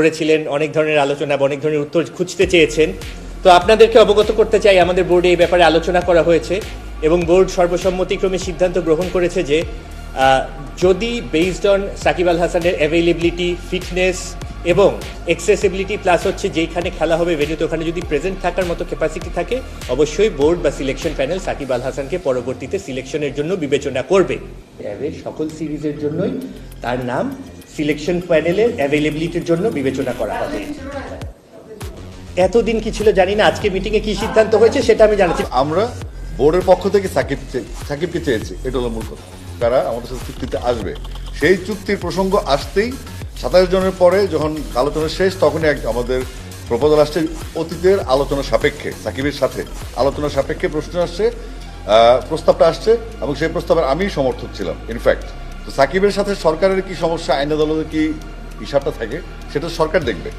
করেছিলেন, অনেক ধরনের আলোচনা বা অনেক ধরনের উত্তর খুঁজতে চেয়েছেন। তো আপনাদেরকে অবগত করতে চাই আমাদের বোর্ডে এই ব্যাপারে আলোচনা করা হয়েছে এবং বোর্ড সর্বসম্মতিক্রমে সিদ্ধান্ত গ্রহণ করেছে যে যদি বেসড অন সাকিব আল হাসানের অ্যাভেইলেবিলিটি, ফিটনেস এবং অ্যাক্সেসিবিলিটি প্লাস হচ্ছে যেইখানে খেলা হবে ভেন্যুতে ওখানে যদি প্রেজেন্ট থাকার মতো ক্যাপাসিটি থাকে, অবশ্যই বোর্ড বা সিলেকশন প্যানেল সাকিব আল হাসানকে পরবর্তীতে সিলেকশনের জন্য বিবেচনা করবে। সকল সিরিজের জন্যই তার নাম সিলেকশন প্যানেলের অ্যাভেইলেবিলিটির জন্য বিবেচনা করা হবে। এতদিন কি ছিল জানি না, আজকে মিটিংয়ে কি সিদ্ধান্ত হয়েছে সেটা আমি জানাচ্ছি। আমরা বোর্ডের পক্ষ থেকে সাকিবকে চেয়েছি, এটা হলো মূল কথা। তারা আমাদের সাথে চুক্তিতে আসবে, সেই চুক্তির প্রসঙ্গ আসতেই 27 জনের পরে যখন আলোচনা শেষ তখনই আমাদের প্রপোজাল আসছে অতীতের আলোচনা সাপেক্ষে, সাকিবের সাথে আলোচনা সাপেক্ষে প্রস্তাবটা আসছে এবং সেই প্রস্তাবের আমি সমর্থক ছিলাম ইনফ্যাক্ট। তো সাকিবের সাথে সরকারের কি সমস্যা, আইন আদালতের কি হিসাবটা থাকে সেটা সরকার দেখবে।